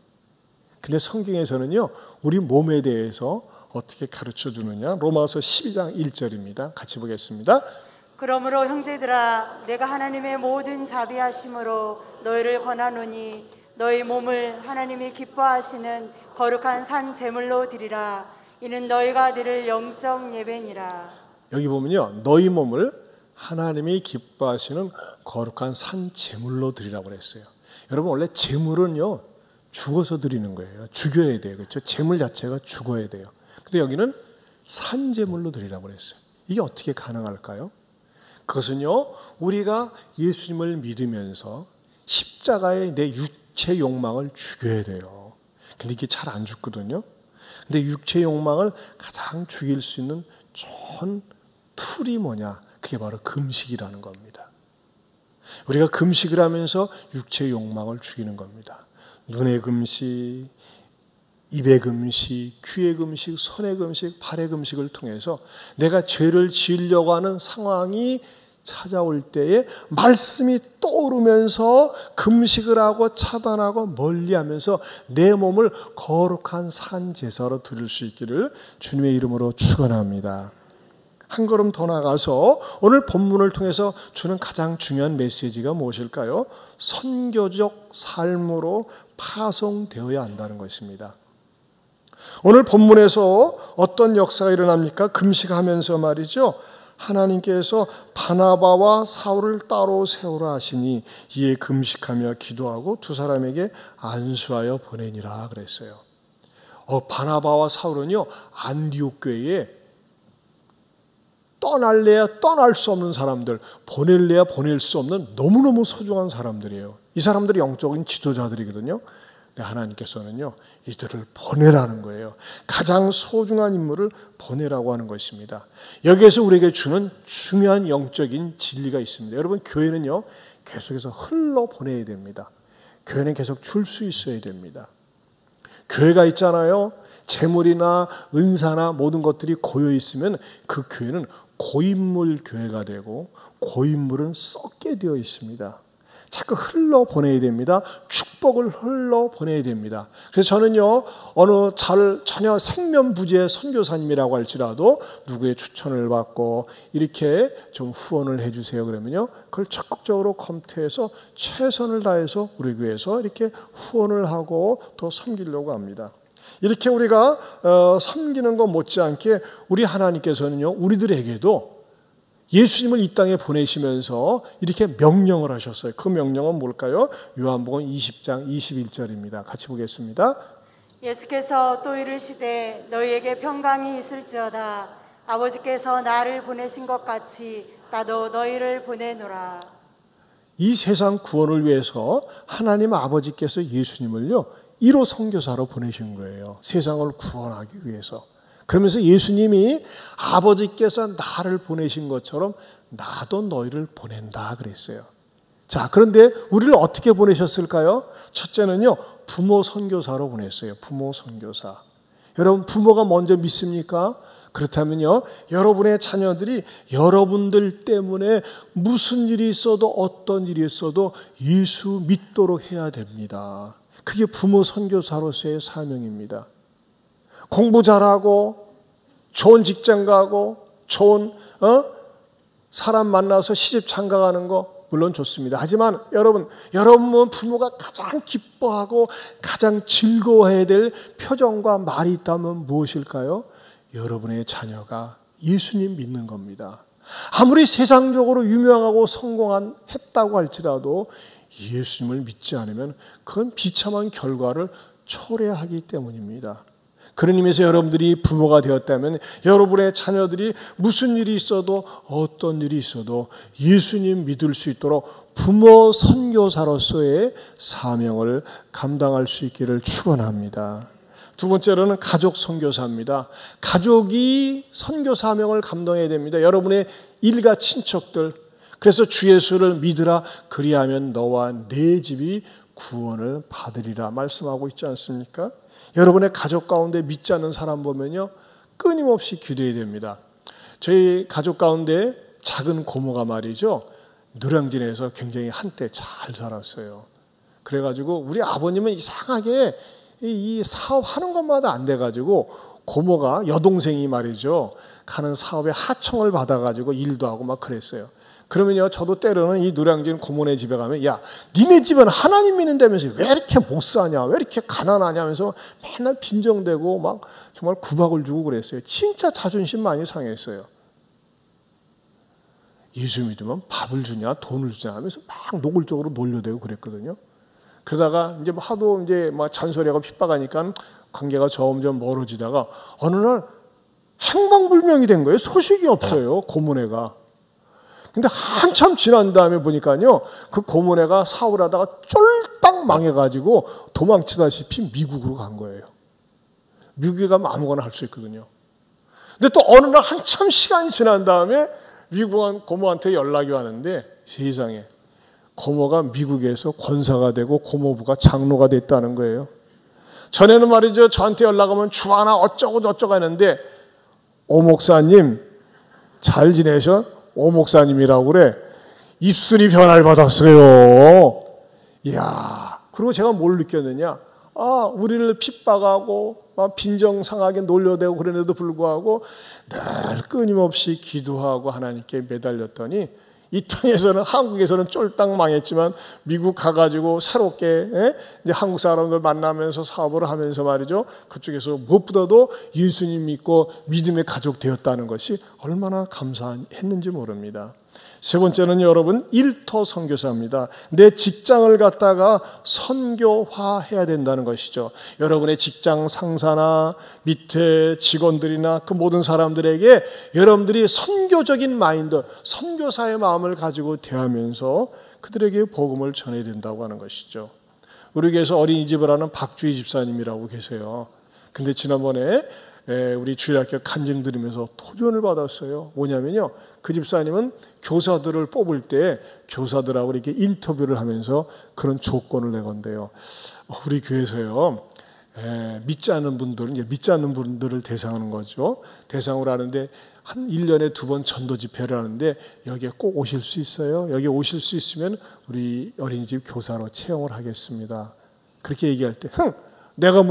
근데 성경에서는요, 우리 몸에 대해서 어떻게 가르쳐 주느냐? 로마서 12장 1절입니다. 같이 보겠습니다. 그러므로 형제들아, 내가 하나님의 모든 자비하심으로 너희를 권하노니 너희 몸을 하나님이 기뻐하시는 거룩한 산 제물로 드리라. 이는 너희가 드릴 영적 예배니라. 여기 보면요, 너희 몸을 하나님이 기뻐하시는 거룩한 산 제물로 드리라고 그랬어요. 여러분, 원래 제물은요, 죽어서 드리는 거예요. 죽여야 돼요. 그렇죠? 제물 자체가 죽어야 돼요. 근데 여기는 산 제물로 드리라고 그랬어요. 이게 어떻게 가능할까요? 그것은요, 우리가 예수님을 믿으면서 십자가에 내 육체 욕망을 죽여야 돼요. 근데 이게 잘 안 죽거든요. 근데 육체 욕망을 가장 죽일 수 있는 좋은 툴이 뭐냐? 그게 바로 금식이라는 겁니다. 우리가 금식을 하면서 육체 욕망을 죽이는 겁니다. 눈의 금식, 입의 금식, 귀의 금식, 손의 금식, 발의 금식을 통해서 내가 죄를 지으려고 하는 상황이 찾아올 때에 말씀이 떠오르면서 금식을 하고 차단하고 멀리하면서 내 몸을 거룩한 산 제사로 드릴 수 있기를 주님의 이름으로 축원합니다. 한 걸음 더 나가서 오늘 본문을 통해서 주는 가장 중요한 메시지가 무엇일까요? 선교적 삶으로 파송되어야 한다는 것입니다. 오늘 본문에서 어떤 역사가 일어납니까? 금식하면서 말이죠, 하나님께서 바나바와 사울을 따로 세우라 하시니 이에 금식하며 기도하고 두 사람에게 안수하여 보내니라 그랬어요. 바나바와 사울은요, 안디옥 교회에 떠날래야 떠날 수 없는 사람들, 보낼래야 보낼 수 없는 너무너무 소중한 사람들이에요. 이 사람들이 영적인 지도자들이거든요. 하나님께서는요, 이들을 보내라는 거예요. 가장 소중한 인물을 보내라고 하는 것입니다. 여기에서 우리에게 주는 중요한 영적인 진리가 있습니다. 여러분, 교회는요, 계속해서 흘러보내야 됩니다. 교회는 계속 줄 수 있어야 됩니다. 교회가 있잖아요. 재물이나 은사나 모든 것들이 고여 있으면 그 교회는 고인물 교회가 되고 고인물은 썩게 되어 있습니다. 자꾸 흘러보내야 됩니다. 축복을 흘러보내야 됩니다. 그래서 저는요, 어느 전혀 생면부지의 선교사님이라고 할지라도 누구의 추천을 받고 이렇게 좀 후원을 해주세요 그러면요, 그걸 적극적으로 검토해서 최선을 다해서 우리 교회에서 이렇게 후원을 하고 또 섬기려고 합니다. 이렇게 우리가 섬기는 것 못지않게 우리 하나님께서는요, 우리들에게도 예수님을 이 땅에 보내시면서 이렇게 명령을 하셨어요. 그 명령은 뭘까요? 요한복음 20장 21절입니다. 같이 보겠습니다. 예수께서 또 이르시되 너희에게 평강이 있을지어다. 아버지께서 나를 보내신 것 같이 나도 너희를 보내노라. 이 세상 구원을 위해서 하나님 아버지께서 예수님을요, 1호 선교사로 보내신 거예요. 세상을 구원하기 위해서. 그러면서 예수님이 아버지께서 나를 보내신 것처럼 나도 너희를 보낸다 그랬어요. 자, 그런데 우리를 어떻게 보내셨을까요? 첫째는요, 부모 선교사로 보냈어요. 부모 선교사. 여러분, 부모가 먼저 믿습니까? 그렇다면요, 여러분의 자녀들이 여러분들 때문에 무슨 일이 있어도 어떤 일이 있어도 예수 믿도록 해야 됩니다. 그게 부모 선교사로서의 사명입니다. 공부 잘하고 좋은 직장 가고 좋은 사람 만나서 시집 장가가는 거 물론 좋습니다. 하지만 여러분 부모가 가장 기뻐하고 가장 즐거워해야 될 표정과 말이 있다면 무엇일까요? 여러분의 자녀가 예수님 믿는 겁니다. 아무리 세상적으로 유명하고 성공했다고 할지라도 예수님을 믿지 않으면 그건 비참한 결과를 초래하기 때문입니다. 그런 의미에서 여러분들이 부모가 되었다면 여러분의 자녀들이 무슨 일이 있어도 어떤 일이 있어도 예수님 믿을 수 있도록 부모 선교사로서의 사명을 감당할 수 있기를 축원합니다. 두 번째로는 가족 선교사입니다. 가족이 선교 사명을 감당해야 됩니다. 여러분의 일가 친척들, 그래서 주 예수를 믿으라 그리하면 너와 네 집이 구원을 받으리라 말씀하고 있지 않습니까? 여러분의 가족 가운데 믿지 않는 사람 보면요, 끊임없이 기도해야 됩니다. 저희 가족 가운데 작은 고모가 말이죠, 노량진에서 굉장히 한때 잘 살았어요. 그래가지고 우리 아버님은 이상하게 이 사업하는 것마다 안 돼가지고 고모가 여동생이 말이죠, 가는 사업에 하청을 받아가지고 일도 하고 막 그랬어요. 그러면요, 저도 때로는 이 노량진 고모네 집에 가면, 야, 니네 집은 하나님 믿는다면서 왜 이렇게 못 사냐, 왜 이렇게 가난하냐 하면서 맨날 빈정대고 막 정말 구박을 주고 그랬어요. 진짜 자존심 많이 상했어요. 예수 믿으면 밥을 주냐 돈을 주냐 하면서 막 노골적으로 놀려대고 그랬거든요. 그러다가 이제 하도 이제 막 잔소리하고 핍박하니까 관계가 점점 멀어지다가 어느 날 행방불명이 된 거예요. 소식이 없어요, 고모네가. 근데 한참 지난 다음에 보니까요, 그 고모네가 사업하다가 쫄딱 망해가지고 도망치다시피 미국으로 간 거예요. 미국에 가면 아무거나 할 수 있거든요. 근데 또 어느 날 한참 시간이 지난 다음에 미국 고모한테 연락이 왔는데, 세상에 고모가 미국에서 권사가 되고 고모부가 장로가 됐다는 거예요. 전에는 말이죠, 저한테 연락하면 주하나 어쩌고 저쩌고 하는데, 오 목사님 잘 지내셔? 오 목사님이라고 그래. 입술이 변화를 받았어요. 이야. 그리고 제가 뭘 느꼈느냐? 우리를 핍박하고 빈정상하게 놀려대고 그런데도 불구하고 늘 끊임없이 기도하고 하나님께 매달렸더니 이 땅에서는, 한국에서는 쫄딱 망했지만 미국 가가지고 새롭게 이제 한국 사람들 만나면서 사업을 하면서 말이죠, 그쪽에서 무엇보다도 예수님 믿고 믿음의 가족 되었다는 것이 얼마나 감사했는지 모릅니다. 세 번째는 여러분, 일터 선교사입니다. 내 직장을 갖다가 선교화해야 된다는 것이죠. 여러분의 직장 상사나 밑에 직원들이나 그 모든 사람들에게 여러분들이 선교적인 마인드, 선교사의 마음을 가지고 대하면서 그들에게 복음을 전해야 된다고 하는 것이죠. 우리 교회에서 어린이집을 하는 박주희 집사님이라고 계세요. 근데 지난번에 우리 주일학교 간증 들으면서 도전을 받았어요. 뭐냐면요, 그 집사님은 교사들을 뽑을 때 교사들하고 이렇게 인터뷰를 하면서 그런 조건을 내건데요. 우리 교회에서요, 믿지 않는 분들을 대상하는 거죠. 대상으로 하는데 한 1년에 2번 전도 집회를 하는데 여기에 꼭 오실 수 있어요. 여기 오실 수 있으면 우리 어린이집 교사로 채용을 하겠습니다. 그렇게 얘기할 때, 내가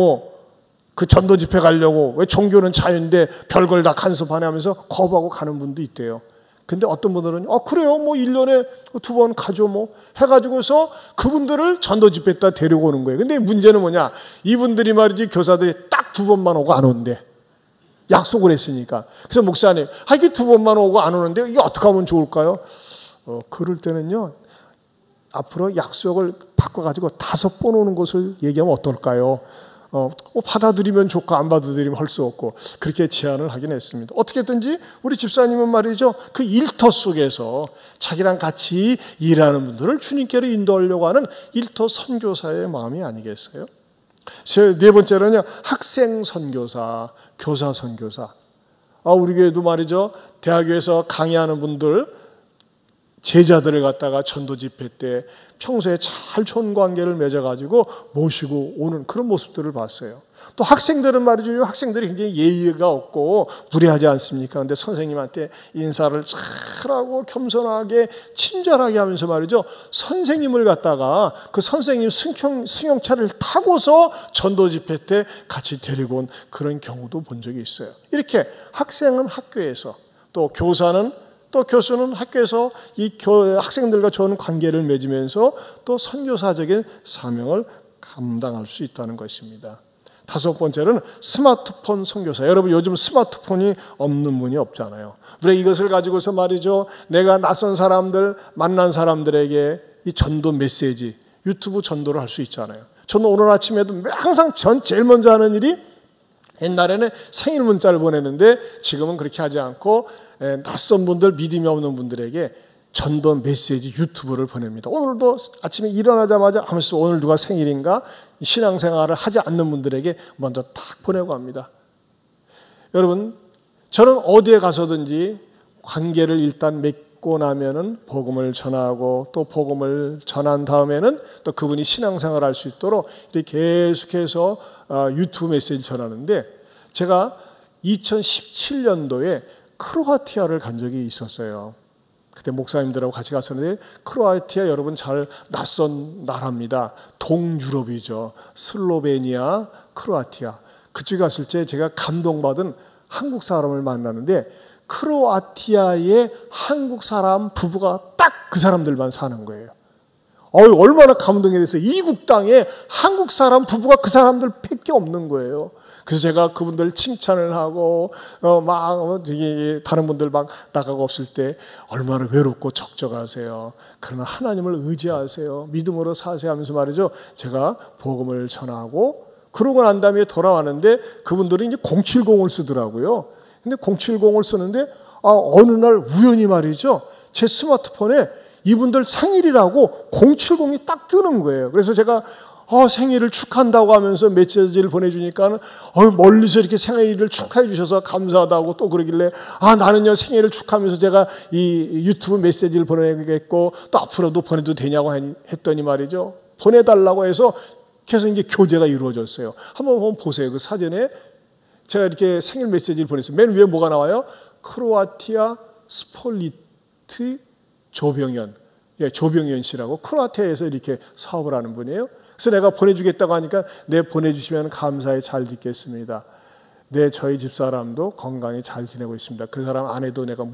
그 전도 집회 가려고, 왜 종교는 자유인데 별걸 다 간섭하네 하면서 거부하고 가는 분도 있대요. 근데 어떤 분들은 그래요, 1년에 2번 가죠 해가지고서 그분들을 전도 집회에다 데리고 오는 거예요. 근데 문제는 뭐냐, 이분들이 말이지 교사들이 딱 2번만 오고 안 오는데, 약속을 했으니까. 그래서 목사님, 이게 2번만 오고 안 오는데 이게 어떻게 하면 좋을까요? 그럴 때는요, 앞으로 약속을 바꿔가지고 5번 오는 것을 얘기하면 어떨까요? 받아들이면 좋고 안 받아들이면 할 수 없고, 그렇게 제안을 하긴 했습니다. 어떻게든지 우리 집사님은 말이죠, 그 일터 속에서 자기랑 같이 일하는 분들을 주님께로 인도하려고 하는 일터 선교사의 마음이 아니겠어요? 네 번째로는요, 학생 선교사, 교사 선교사. 우리 교회도 말이죠, 대학교에서 강의하는 분들, 제자들을 갖다가 전도 집회 때 평소에 잘 좋은 관계를 맺어가지고 모시고 오는 그런 모습들을 봤어요. 또 학생들은 말이죠, 학생들이 굉장히 예의가 없고 무례하지 않습니까? 근데 선생님한테 인사를 잘하고 겸손하게 친절하게 하면서 말이죠, 선생님을 갖다가 그 선생님 승용차를 타고서 전도 집회 때 같이 데리고 온 그런 경우도 본 적이 있어요. 이렇게 학생은 학교에서, 또 교사는, 또 교수는 학교에서 이 학생들과 좋은 관계를 맺으면서 또 선교사적인 사명을 감당할 수 있다는 것입니다. 5번째는 스마트폰 선교사. 여러분, 요즘 스마트폰이 없는 분이 없잖아요. 우리가 이것을 가지고서 말이죠, 내가 낯선 사람들, 만난 사람들에게 이 전도 메시지, 유튜브 전도를 할 수 있잖아요. 저는 오늘 아침에도 항상 제일 먼저 하는 일이, 옛날에는 생일 문자를 보내는데 지금은 그렇게 하지 않고 낯선 분들, 믿음이 없는 분들에게 전도 메시지 유튜브를 보냅니다. 오늘도 아침에 일어나자마자 하면서 오늘 누가 생일인가, 신앙생활을 하지 않는 분들에게 먼저 탁 보내고 합니다. 여러분, 저는 어디에 가서든지 관계를 일단 맺고 나면은 복음을 전하고, 또 복음을 전한 다음에는 또 그분이 신앙생활을 할 수 있도록 이렇게 계속해서 유튜브 메시지 전하는데, 제가 2017년도에 크로아티아를 간 적이 있었어요. 그때 목사님들하고 같이 갔었는데, 크로아티아 여러분 잘 낯선 나라입니다. 동유럽이죠. 슬로베니아, 크로아티아. 그쪽에 갔을 때 제가 감동받은 한국 사람을 만나는데, 크로아티아의 한국 사람 부부가 딱 그 사람들만 사는 거예요. 얼마나 감동이 됐어요. 이국 땅에 한국 사람 부부가 그 사람들 밖에 없는 거예요. 그래서 제가 그분들 칭찬을 하고 다른 분들 막 나가고 없을 때 얼마나 외롭고 적적하세요. 그러나 하나님을 의지하세요. 믿음으로 사세요 하면서 말이죠, 제가 복음을 전하고, 그러고 난 다음에 돌아왔는데 그분들이 이제 070을 쓰더라고요. 근데 070을 쓰는데 어느 날 우연히 말이죠, 제 스마트폰에 이분들 생일이라고 070이 딱 뜨는 거예요. 그래서 제가 생일을 축하한다고 하면서 메시지를 보내주니까 멀리서 이렇게 생일을 축하해 주셔서 감사하다고 또 그러길래, 나는요 생일을 축하하면서 제가 이 유튜브 메시지를 보내겠고 또 앞으로도 보내도 되냐고 했더니 말이죠, 보내달라고 해서 계속 이제 교제가 이루어졌어요. 한번 보세요. 그 사전에 제가 이렇게 생일 메시지를 보냈어요. 맨 위에 뭐가 나와요? 크로아티아 스폴리트 조병현. 조병현 씨라고 크로아티아에서 이렇게 사업을 하는 분이에요. 그래서 내가 보내주겠다고 하니까, 네, 보내주시면 감사히 잘 듣겠습니다. 저희 집사람도 건강히 잘 지내고 있습니다. 그 사람 아내도 내가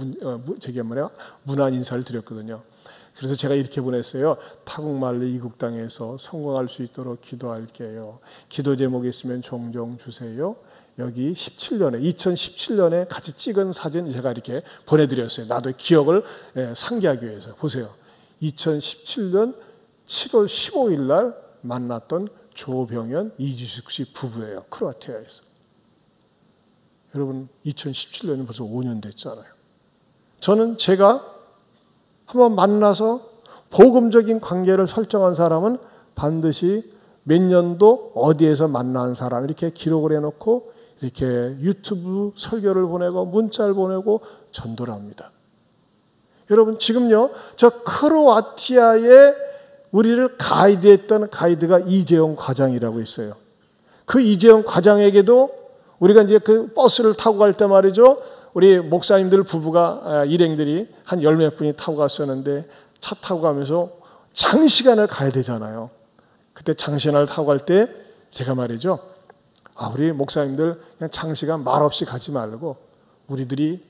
문안 인사를 드렸거든요. 그래서 제가 이렇게 보냈어요. 타국말리 이국 땅에서 성공할 수 있도록 기도할게요. 기도 제목이 있으면 종종 주세요. 여기 2017년에 같이 찍은 사진 제가 이렇게 보내드렸어요. 나도 기억을 상기하기 위해서. 보세요. 2017년 7월 15일 날 만났던 조병현, 이지숙 씨 부부예요. 크로아티아에서. 여러분 2017년이 벌써 5년 됐잖아요. 저는 제가 한번 만나서 복음적인 관계를 설정한 사람은 반드시 몇 년도 어디에서 만난 사람 이렇게 기록을 해놓고 이렇게 유튜브 설교를 보내고 문자를 보내고 전도를 합니다. 여러분 지금요 저 크로아티아에 우리를 가이드했던 가이드가 이재용 과장이라고 있어요. 그 이재용 과장에게도 우리가 이제 그 버스를 타고 갈 때 말이죠. 우리 목사님들 부부가 일행들이 한 10몇 분이 타고 갔었는데 차 타고 가면서 장시간을 가야 되잖아요. 그때 장시간을 타고 갈 때 제가 말이죠. 우리 목사님들 그냥 장시간 말없이 가지 말고 우리들이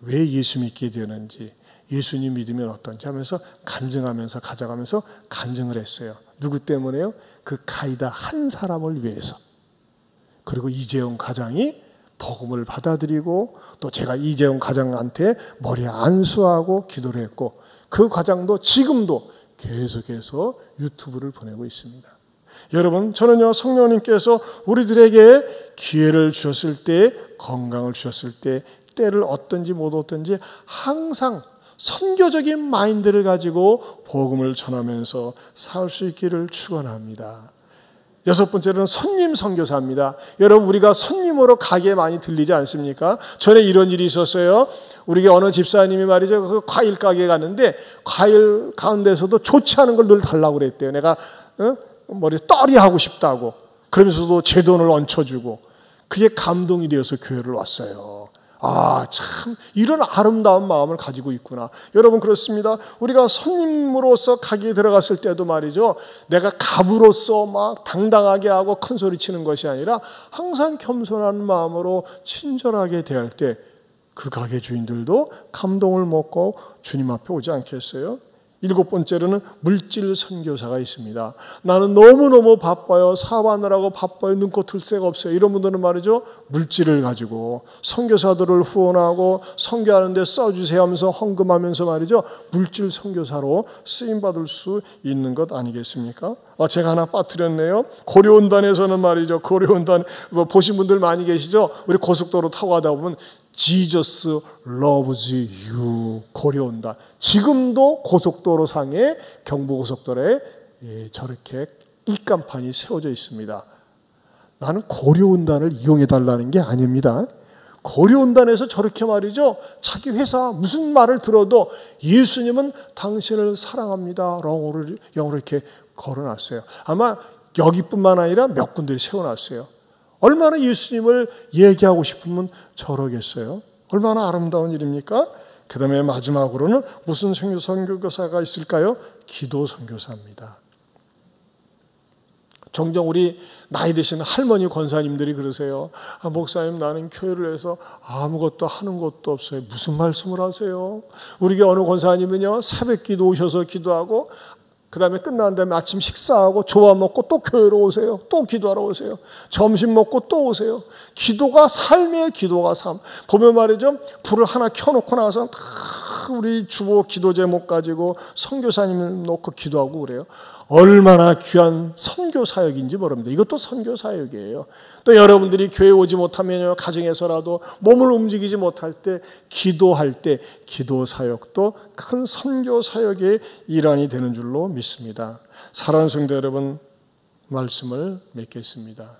왜 예수 믿게 되는지 예수님 믿으면 어떤지 하면서 간증하면서 가져가면서 간증을 했어요. 누구 때문에요? 그 가이드 한 사람을 위해서. 그리고 이재용 과장이 복음을 받아들이고 또 제가 이재용 과장한테 머리에 안수하고 기도를 했고 그 과장도 지금도 계속해서 유튜브를 보내고 있습니다. 여러분 저는요 성령님께서 우리들에게 기회를 주셨을 때 건강을 주셨을 때 때를 얻든지 못 얻든지 항상 선교적인 마인드를 가지고 복음을 전하면서 살 수 있기를 축원합니다. 6번째로는 손님 선교사입니다. 여러분 우리가 손님으로 가게 많이 들리지 않습니까? 전에 이런 일이 있었어요. 우리가 어느 집사님이 말이죠. 그 과일 가게에 갔는데 과일 가운데서도 좋지 않은 걸 늘 달라고 그랬대요. 내가 떨이 하고 싶다고. 그러면서도 제 돈을 얹혀주고 그게 감동이 되어서 교회를 왔어요. 참 이런 아름다운 마음을 가지고 있구나. 여러분 그렇습니다. 우리가 손님으로서 가게에 들어갔을 때도 말이죠. 내가 갑으로서 막 당당하게 하고 큰 소리 치는 것이 아니라 항상 겸손한 마음으로 친절하게 대할 때 그 가게 주인들도 감동을 먹고 주님 앞에 오지 않겠어요? 7번째로는 물질 선교사가 있습니다. 나는 너무너무 바빠요. 사업하느라고 바빠요. 눈코 틀 새가 없어요. 이런 분들은 말이죠. 물질을 가지고 선교사들을 후원하고 선교하는 데 써주세요 하면서 헌금하면서 말이죠. 물질 선교사로 쓰임받을 수 있는 것 아니겠습니까? 제가 하나 빠뜨렸네요. 고려온단에서는 말이죠. 고려온단 보신 분들 많이 계시죠? 우리 고속도로 타고 가다 보면 Jesus loves you 고려온단. 지금도 고속도로 상에 경부고속도로에 저렇게 입간판이 세워져 있습니다. 나는 고려온단을 이용해 달라는 게 아닙니다. 고려온단에서 저렇게 말이죠. 자기 회사 무슨 말을 들어도 예수님은 당신을 사랑합니다. 영어로 이렇게 걸어놨어요. 아마 여기뿐만 아니라 몇 군데를 세워놨어요. 얼마나 예수님을 얘기하고 싶으면 저러겠어요. 얼마나 아름다운 일입니까? 그 다음에 마지막으로는 무슨 선교사가 있을까요? 기도 선교사입니다. 종종 우리 나이 드신 할머니 권사님들이 그러세요. 목사님 나는 교회를 해서 아무것도 하는 것도 없어요. 무슨 말씀을 하세요? 우리 어느 권사님은요 새벽 기도 오셔서 기도하고 그 다음에 끝난 다음에 아침 식사하고 조화 먹고 또 교회로 오세요. 또 기도하러 오세요. 점심 먹고 또 오세요. 기도가 삶이에요. 기도가 삶. 보면 말이죠. 불을 하나 켜놓고 나서 다 우리 주보 기도 제목 가지고 선교사님 놓고 기도하고 그래요. 얼마나 귀한 선교 사역인지 모릅니다. 이것도 선교 사역이에요. 또 여러분들이 교회 오지 못하면 가정에서라도 몸을 움직이지 못할 때 기도할 때 기도 사역도 큰 선교 사역의 일환이 되는 줄로 믿습니다. 사랑하는 성도 여러분, 말씀을 맺겠습니다.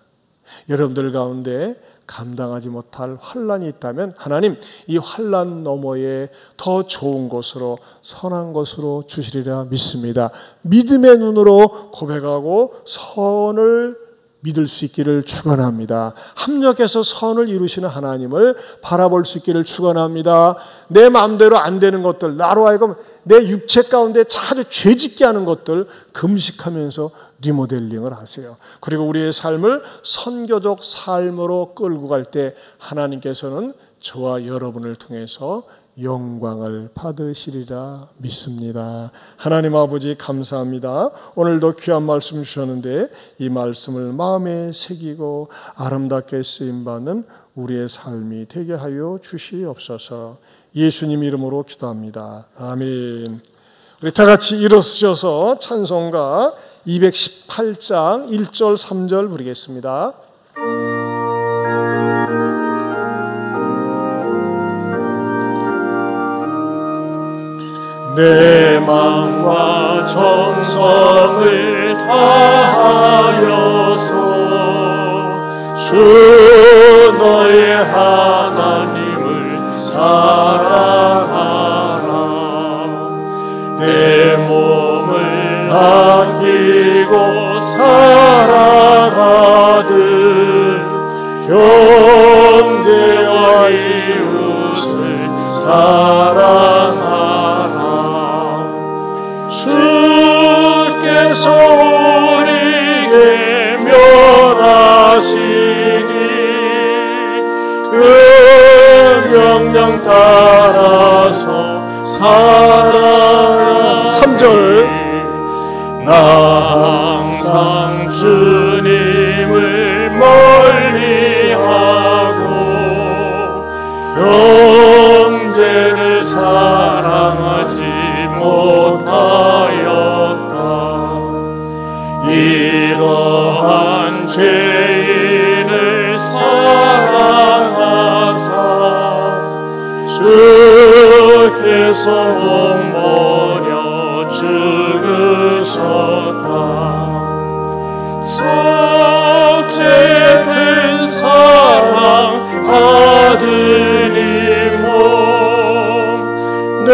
여러분들 가운데 감당하지 못할 환난이 있다면 하나님 이 환난 너머에 더 좋은 것으로 선한 것으로 주시리라 믿습니다. 믿음의 눈으로 고백하고 선을 믿을 수 있기를 축원합니다. 합력해서 선을 이루시는 하나님을 바라볼 수 있기를 축원합니다. 내 마음대로 안 되는 것들, 나로 하여금 내 육체 가운데 자주 죄짓게 하는 것들 금식하면서 리모델링을 하세요. 그리고 우리의 삶을 선교적 삶으로 끌고 갈 때 하나님께서는 저와 여러분을 통해서 영광을 받으시리라 믿습니다. 하나님 아버지 감사합니다. 오늘도 귀한 말씀 주셨는데 이 말씀을 마음에 새기고 아름답게 쓰임받는 우리의 삶이 되게 하여 주시옵소서. 예수님 이름으로 기도합니다. 아멘. 우리 다 같이 일어서셔서 찬송가 218장 1절 3절 부르겠습니다. 내 마음과 정성을 다하여서 주 너의 하나님을 사랑하라. 내 몸을 아끼고 사랑하듯 형제와 이웃을 사랑하라. 주께서 우리에게 멸하시니 그 명령 따라서 살아라. 3절 나 항상 주님을 멀리하고 형제를 사랑하지 못하였다. 이러한 죄인을 사랑하사 주께서 몸버려 죽으셨다. 섭제된 사랑 아드님 몸 내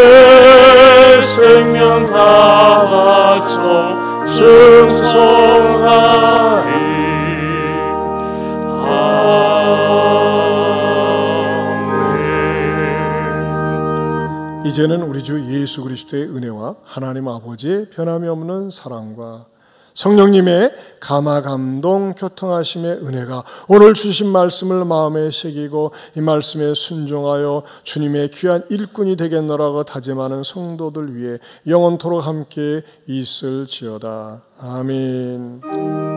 생명 다 바쳐 충성하리. 아멘. 이제는 우리 주 예수 그리스도의 은혜와 하나님 아버지의 변함이 없는 사랑과 성령님의 감화 감동 교통하심의 은혜가 오늘 주신 말씀을 마음에 새기고 이 말씀에 순종하여 주님의 귀한 일꾼이 되겠노라고 다짐하는 성도들 위해 영원토록 함께 있을지어다. 아멘.